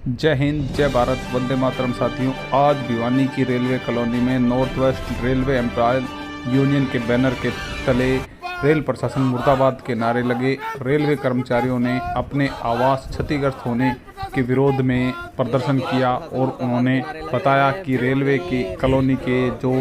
जय हिंद, जय भारत, वंदे मातरम। साथियों, आज भिवानी की रेलवे कॉलोनी में North West Railway Employ Union के बैनर के तले रेल प्रशासन मुर्दाबाद के नारे लगे। रेलवे कर्मचारियों ने अपने आवास क्षतिग्रस्त होने के विरोध में प्रदर्शन किया और उन्होंने बताया कि रेलवे की कॉलोनी के जो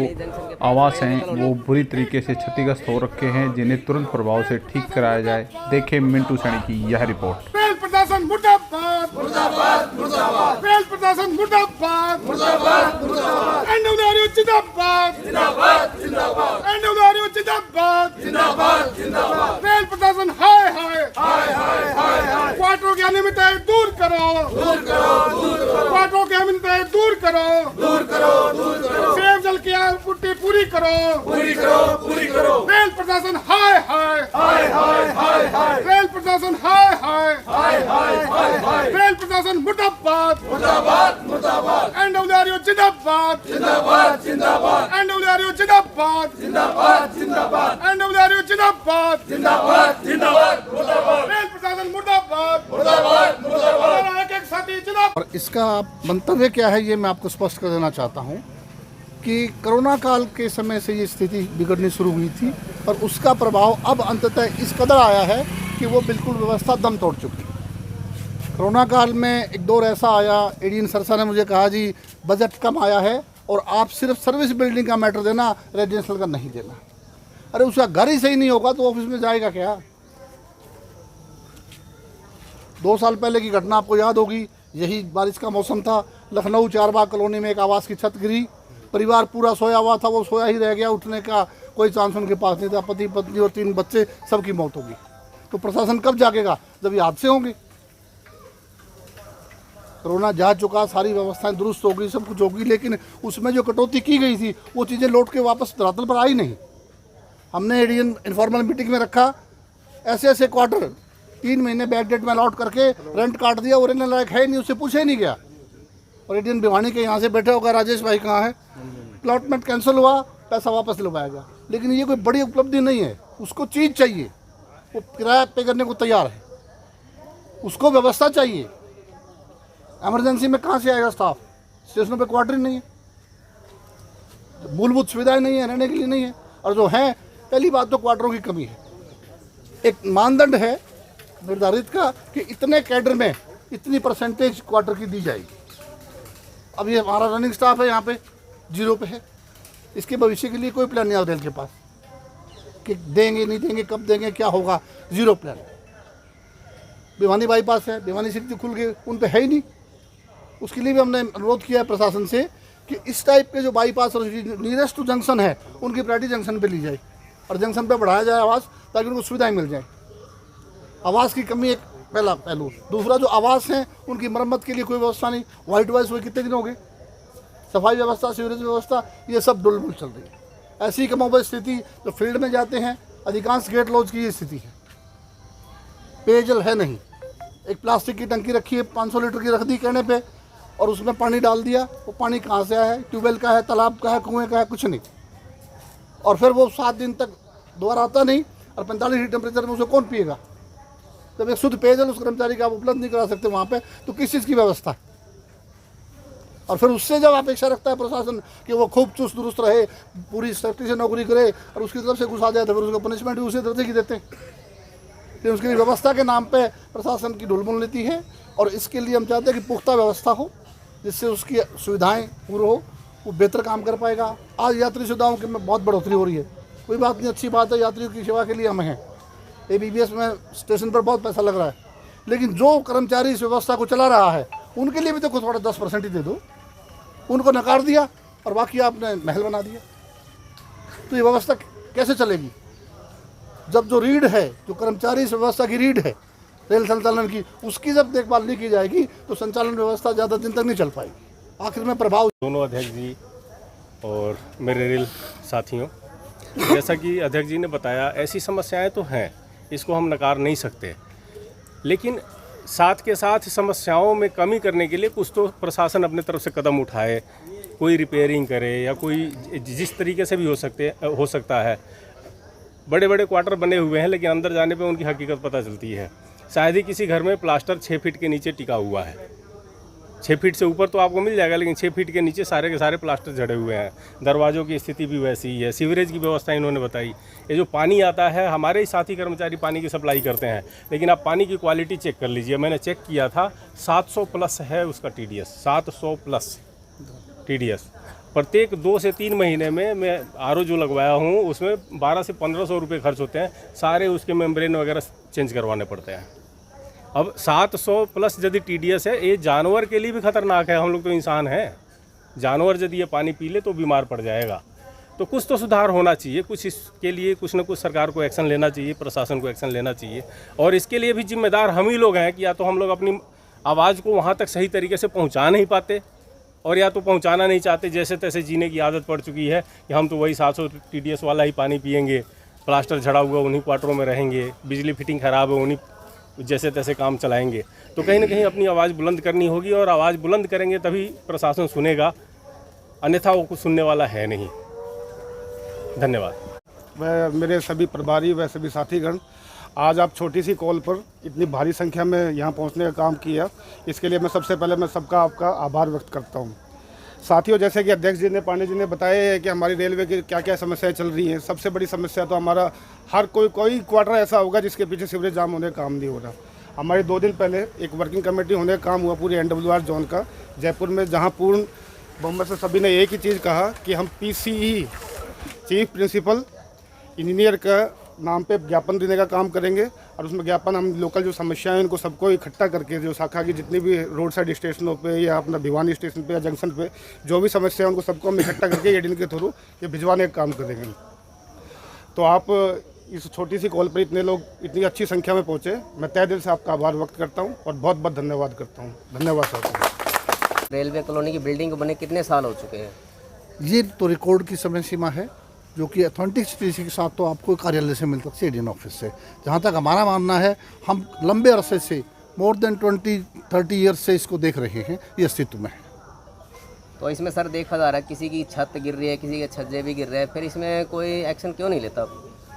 आवास हैं वो बुरी तरीके से क्षतिग्रस्त हो रखे हैं, जिन्हें तुरंत प्रभाव से ठीक कराया जाए। देखें मिंटू सैनी की यह रिपोर्ट। रेल प्रशासन मुर्दाबाद, मुर्दाबाद, मुर्दाबाद। रेल प्रशासन मुर्दाबाद, मुर्दाबाद, मुर्दाबाद। एनडब्ल्यूआरयू जिंदाबाद, जिंदाबाद, जिंदाबाद। एनडब्ल्यूआरयू जिंदाबाद, जिंदाबाद, जिंदाबाद। रेल प्रशासन हाय हाय हाय हाय हाय हाय। क्वार्टरों की अनियमितताएं दूर करो, दूर करो, दूर करो। क्वार्टरों की अनियमितताएं दूर करो, दूर करो, दूर करो। सेव जल की आपूर्ति पूरी करो, पूरी करो, पूरी करो। रेल प्रशासन हाय हाय हाय हाय हाय हाय। रेल प्रशासन हाय हाय हाय हाय हाय हाय। रेल प्रशासन मुर्दाबाद, मुर्दाबाद, मुर्दाबाद। एनडब्ल्यूआरयू जिंदाबाद, जिंदाबाद, जिंदाबाद। एनडब्ल्यूआरयू जिंदाबाद, जिंदाबाद, जिंदाबाद। एनडब्ल्यूआरयू जिंदाबाद, जिंदाबाद, जिंदाबाद, मुर्दाबाद। रेल प्रशासन मुर्दाबाद, मुर्दाबाद, मुर्दाबाद। एक साथी जिंदाबाद। और इसका मंतव्य क्या है ये मैं आपको स्पष्ट कर देना चाहता हूँ कि कोरोना काल के समय से ये स्थिति बिगड़नी शुरू हुई थी और उसका प्रभाव अब अंततः इस कदर आया है कि वो बिल्कुल व्यवस्था दम तोड़ चुकी है। कोरोना काल में एक दौर ऐसा आया, एडीएन सरसा ने मुझे कहा जी बजट कम आया है और आप सिर्फ सर्विस बिल्डिंग का मैटर देना, रेजिडेंशियल का नहीं देना। अरे उसका घर ही सही नहीं होगा तो ऑफिस में जाएगा क्या? 2 साल पहले की घटना आपको याद होगी, यही बारिश का मौसम था। लखनऊ चारबाग कॉलोनी में एक आवास की छत गिरी, परिवार पूरा सोया हुआ था, वो सोया ही रह गया, उठने का कोई चांस उनके पास नहीं था। पति पत्नी और 3 बच्चे, सबकी मौत होगी। तो प्रशासन कब जागेगा? जब ये हादसे होंगे। कोरोना जा चुका, सारी व्यवस्थाएं दुरुस्त हो गई, सब कुछ होगी, लेकिन उसमें जो कटौती की गई थी वो चीज़ें लौट के वापस धरातल पर आई नहीं। हमने एडीएन इन्फॉर्मल मीटिंग में रखा, ऐसे ऐसे क्वार्टर 3 महीने बैक डेट में अलॉट करके रेंट काट दिया और रहने लायक है नहीं, उससे पूछे ही नहीं गया। और एडीएन भिवानी के यहाँ से बैठे होगा, राजेश भाई कहाँ है, प्लॉटमेंट कैंसिल हुआ, पैसा वापस लौटाया गया। लेकिन ये कोई बड़ी उपलब्धि नहीं है, उसको चीज़ चाहिए, वो किराया पे करने को तैयार है, उसको व्यवस्था चाहिए। इमरजेंसी में कहाँ से आएगा स्टाफ? स्टेशनों पे क्वार्टर नहीं है, मूलभूत सुविधाएं नहीं है, रहने के लिए नहीं है, और जो है, पहली बात तो क्वार्टरों की कमी है। एक मानदंड है निर्धारित का कि इतने कैडर में इतनी परसेंटेज क्वार्टर की दी जाएगी। अब ये हमारा रनिंग स्टाफ है, यहाँ पे 0 पे है। इसके भविष्य के लिए कोई प्लान नहीं है रेल के पास कि देंगे नहीं देंगे, कब देंगे, क्या होगा, 0 प्लान। भिवानी बाईपास है, भिवानी सिटी खुल गए, उन पे है ही नहीं। उसके लिए भी हमने अनुरोध किया है प्रशासन से कि इस टाइप के जो बाईपास और नियरेस्ट टू जंक्शन है उनकी प्रायोरिटी जंक्शन पे ली जाए और जंक्शन पे बढ़ाया जाए आवास, ताकि उनको सुविधाएं मिल जाए। आवास की कमी एक पहला पहलू। दूसरा, जो आवास हैं उनकी मरम्मत के लिए कोई व्यवस्था नहीं। वाइट वाइस हुए कितने दिन हो गए, सफाई व्यवस्था, सीवरेज व्यवस्था, ये सब डुलमुल चल रही है। ऐसी कमोबेश स्थिति जो फील्ड में जाते हैं, अधिकांश गेट लॉज की ये स्थिति है। पेयजल है नहीं, एक प्लास्टिक की टंकी रखी है, 500 लीटर की रख दी कहने पे, और उसमें पानी डाल दिया। वो पानी कहाँ से आया है? ट्यूबवेल का है, तालाब का है, कुएं का है, कुछ नहीं। और फिर वो 7 दिन तक दोबारा आता नहीं, और 45 डिग्री टेम्परेचर में उसे कौन पिएगा? जब एक शुद्ध पेयजल उस कर्मचारी का आप उपलब्ध नहीं करा सकते वहाँ पे, तो किस चीज़ की व्यवस्था? और फिर उससे जब अपेक्षा रखता है प्रशासन कि वो खूब चुस्त दुरुस्त रहे, पूरी सेफ्टी से नौकरी करे, और उसकी तरफ से घुसा जाए, तो फिर उसको पनिशमेंट भी उसी तरह की देते हैं। तो उसके लिए व्यवस्था के नाम पे प्रशासन की ढुलमुल नीति है, और इसके लिए हम चाहते हैं कि पुख्ता व्यवस्था हो, जिससे उसकी सुविधाएं पूरी हो, वो बेहतर काम कर पाएगा। आज यात्री सुविधाओं की में बहुत बढ़ोतरी हो रही है, कोई बात नहीं, अच्छी बात है, यात्रियों की सेवा के लिए हम हैं। ABBS में स्टेशन पर बहुत पैसा लग रहा है, लेकिन जो कर्मचारी इस व्यवस्था को चला रहा है उनके लिए भी तो थोड़ा 10% ही दे दो। उनको नकार दिया और बाकी आपने महल बना दिया, तो ये व्यवस्था कैसे चलेगी? जब जो रीढ़ है, जो कर्मचारी इस व्यवस्था की रीढ़ है रेल संचालन की, उसकी जब देखभाल नहीं की जाएगी तो संचालन व्यवस्था ज़्यादा दिन तक नहीं चल पाएगी। आखिर में प्रभाव दोनों अध्यक्ष जी और मेरे रेल साथियों, जैसा कि अध्यक्ष जी ने बताया, ऐसी समस्याएं तो हैं, इसको हम नकार नहीं सकते, लेकिन साथ के साथ समस्याओं में कमी करने के लिए कुछ तो प्रशासन अपने तरफ से कदम उठाए, कोई रिपेयरिंग करे या कोई जिस तरीके से भी हो सकता है। बड़े बड़े क्वार्टर बने हुए हैं, लेकिन अंदर जाने पे उनकी हकीकत पता चलती है। शायद ही किसी घर में प्लास्टर 6 फीट के नीचे टिका हुआ है। 6 फीट से ऊपर तो आपको मिल जाएगा, लेकिन 6 फीट के नीचे सारे के सारे प्लास्टर झड़े हुए हैं। दरवाज़ों की स्थिति भी वैसी ही है। सीवरेज की व्यवस्था इन्होंने बताई। ये जो पानी आता है, हमारे ही साथी कर्मचारी पानी की सप्लाई करते हैं, लेकिन आप पानी की क्वालिटी चेक कर लीजिए। मैंने चेक किया था, 700 प्लस है उसका TDS, 700 प्लस TDS। प्रत्येक 2 से 3 महीने में मैं RO जो लगवाया हूँ उसमें 1200 से 1500 रुपये खर्च होते हैं। सारे उसके मेम्ब्रेन वगैरह चेंज करवाने पड़ते हैं। अब 700 प्लस यदि TDS है, ये जानवर के लिए भी खतरनाक है। हम लोग तो इंसान हैं, जानवर यदि ये पानी पी ले तो बीमार पड़ जाएगा। तो कुछ तो सुधार होना चाहिए, कुछ इसके लिए कुछ न कुछ सरकार को एक्शन लेना चाहिए, प्रशासन को एक्शन लेना चाहिए। और इसके लिए भी जिम्मेदार हम ही लोग हैं कि या तो हम लोग अपनी आवाज़ को वहाँ तक सही तरीके से पहुँचा नहीं पाते, और या तो पहुँचाना नहीं चाहते, जैसे तैसे जीने की आदत पड़ चुकी है कि हम तो वही 700 TDS वाला ही पानी पिएंगे, प्लास्टर झड़ा हुआ उन्हीं क्वार्टरों में रहेंगे, बिजली फिटिंग ख़राब है उन्हीं जैसे तैसे काम चलाएंगे। तो कहीं ना कहीं अपनी आवाज़ बुलंद करनी होगी, और आवाज़ बुलंद करेंगे तभी प्रशासन सुनेगा, अन्यथा वो कुछ सुनने वाला है नहीं। धन्यवाद। वह मेरे सभी प्रभारी व सभी साथीगण, आज आप छोटी सी कॉल पर इतनी भारी संख्या में यहाँ पहुँचने का काम किया, इसके लिए मैं सबसे पहले मैं सबका आपका आभार व्यक्त करता हूँ। साथियों, जैसे कि अध्यक्ष जी ने, पांडे जी ने बताया है कि हमारी रेलवे की क्या क्या समस्याएं चल रही हैं। सबसे बड़ी समस्या तो हमारा हर कोई क्वार्टर ऐसा होगा जिसके पीछे सीवरेज जाम होने का काम नहीं हो रहा। हमारे 2 दिन पहले एक वर्किंग कमेटी होने का काम हुआ पूरी NWR जोन का जयपुर में, जहां पूर्ण बहुमत से सभी ने एक ही चीज़ कहा कि हम PCE चीफ प्रिंसिपल इंजीनियर का नाम पे ज्ञापन देने का काम करेंगे, और उसमें ज्ञापन हम लोकल जो समस्याएं हैं उनको सबको इकट्ठा करके, जो शाखा की जितनी भी रोड साइड स्टेशनों पे या अपना भिवानी स्टेशन पे या जंक्शन पे जो भी समस्या है उनको सबको हम इकट्ठा करके EDN के थ्रू ये भिजवाने का काम करेंगे। तो आप इस छोटी सी कॉल पर इतने लोग इतनी अच्छी संख्या में पहुँचे, मैं तहे दिल से आपका आभार व्यक्त करता हूँ और बहुत बहुत धन्यवाद करता हूँ। धन्यवाद सर। रेलवे कॉलोनी की बिल्डिंग को बने कितने साल हो चुके हैं? ये तो रिकॉर्ड की समय सीमा है, जो कि ऑथेंटिसिटी के साथ तो आपको कार्यालय से मिल सकती है, EDN ऑफिस से। जहाँ तक हमारा मानना है, हम लंबे अरसे से मोर देन 20-30 ईयर्स से इसको देख रहे हैं, ये अस्तित्व में है। तो इसमें सर देखा जा रहा है किसी की छत गिर रही है, किसी के छज्जे भी गिर रहे हैं, फिर इसमें कोई एक्शन क्यों नहीं लेता?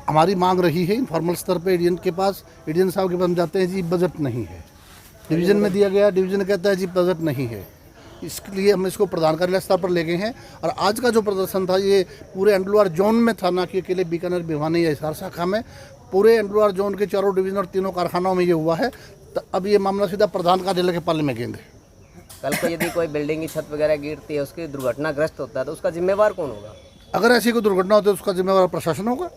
हमारी मांग रही है इनफॉर्मल स्तर पे EDN के पास, EDN साहब के पास हम जाते हैं, जी बजट नहीं है, डिवीज़न में दिया गया, डिवीज़न कहता है जी बजट नहीं है, इसके लिए हम इसको प्रधान कार्यालय स्तर पर ले गए हैं। और आज का जो प्रदर्शन था ये पूरे NWR जोन में था, ना कि अकेले बीकानेर, भिवानी या हिसार शाखा में, पूरे NWR जोन के 4 डिवीज़न और 3 कारखानों में ये हुआ है। तो अब ये मामला सीधा प्रधान कार्यालय के पाले में गेंद है। कल को यदि कोई बिल्डिंग की छत वगैरह गिरती है, उसकी दुर्घटनाग्रस्त होता है, तो उसका जिम्मेवार कौन होगा? अगर ऐसी कोई दुर्घटना होती है तो उसका जिम्मेवार प्रशासन होगा।